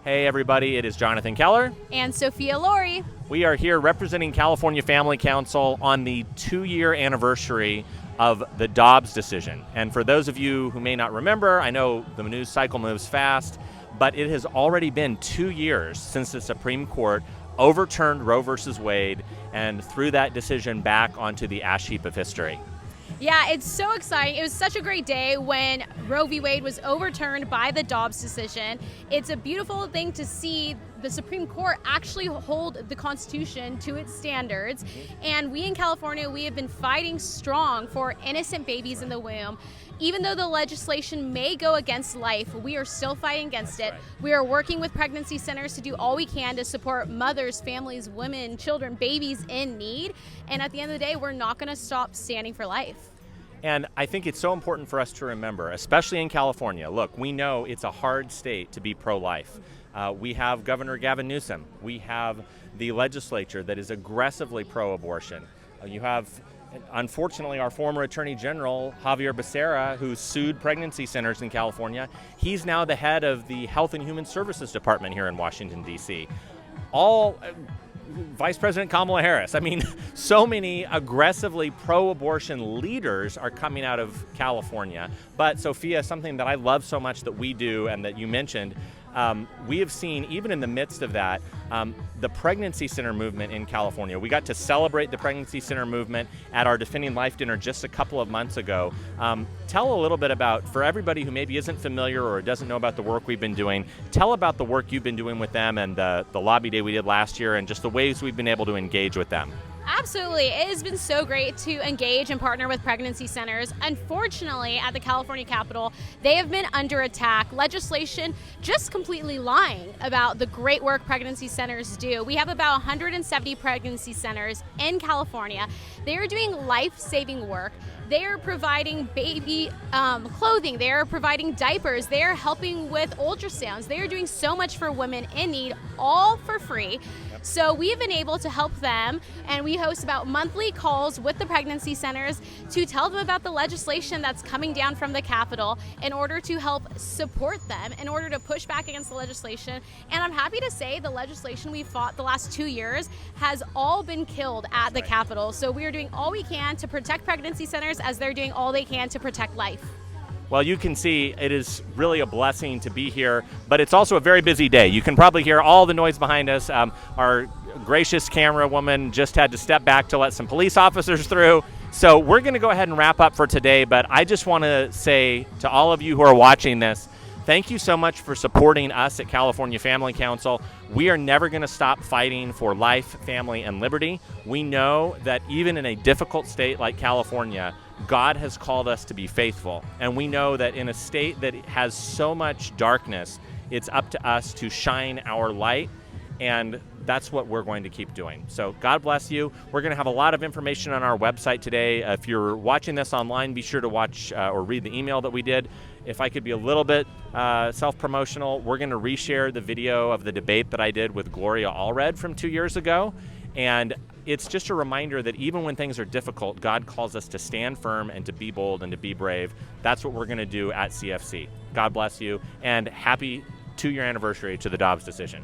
Hey everybody, it is Jonathan Keller. And Sophia Laurie. We are here representing California Family Council on the 2-year anniversary of the Dobbs decision. And for those of you who may not remember, I know the news cycle moves fast, but it has already been 2 years since the Supreme Court overturned Roe versus Wade and threw that decision back onto the ash heap of history. Yeah, it's so exciting. It was such a great day when Roe v. Wade was overturned by the Dobbs decision. It's a beautiful thing to see the Supreme Court actually hold the Constitution to its standards. And we in California, we have been fighting strong for innocent babies in the womb. Even though the legislation may go against life, we are still fighting against it. We are working with pregnancy centers to do all we can to support mothers, families, women, children, babies in need. And at the end of the day, we're not going to stop standing for life. And I think it's so important for us to remember, especially in California. Look, we know it's a hard state to be pro-life. We have Governor Gavin Newsom. We have the legislature that is aggressively pro-abortion. You have, unfortunately, our former Attorney General, Javier Becerra, who sued pregnancy centers in California. He's now the head of the Health and Human Services Department here in Washington, D.C. Vice President Kamala Harris. I mean, so many aggressively pro-abortion leaders are coming out of California. But Sophia, something that I love so much that we do and that you mentioned, we have seen, even in the midst of that, the pregnancy center movement in California. We got to celebrate the pregnancy center movement at our Defending Life dinner just a couple of months ago. Tell a little bit about, for everybody who maybe isn't familiar or doesn't know about the work we've been doing, tell about the work you've been doing with them and the lobby day we did last year and just the ways we've been able to engage with them. Absolutely. It has been so great to engage and partner with pregnancy centers. Unfortunately, at the California Capitol, they have been under attack. Legislation just completely lying about the great work pregnancy centers do. We have about 170 pregnancy centers in California. They are doing life-saving work. They are providing baby clothing. They are providing diapers. They are helping with ultrasounds. They are doing so much for women in need, all for free. So we have been able to help them, and we host about monthly calls with the pregnancy centers to tell them about the legislation that's coming down from the Capitol in order to help support them, in order to push back against the legislation. And I'm happy to say the legislation we fought the last 2 years has all been killed at the Capitol. So we are doing all we can to protect pregnancy centers as they're doing all they can to protect life. Well, you can see it is really a blessing to be here, but it's also a very busy day. You can probably hear all the noise behind us. Our gracious camera woman just had to step back to let some police officers through. So we're going to go ahead and wrap up for today, but I just want to say to all of you who are watching this, thank you so much for supporting us at California Family Council. We are never going to stop fighting for life, family, and liberty. We know that even in a difficult state like California, God has called us to be faithful. And we know that in a state that has so much darkness, it's up to us to shine our light. And that's what we're going to keep doing. So God bless you. We're going to have a lot of information on our website today. If you're watching this online, be sure to watch or read the email that we did. If I could be a little bit self-promotional, we're going to reshare the video of the debate that I did with Gloria Allred from 2 years ago. And it's just a reminder that even when things are difficult, God calls us to stand firm and to be bold and to be brave. That's what we're going to do at CFC. God bless you, and happy 2-year anniversary to the Dobbs decision.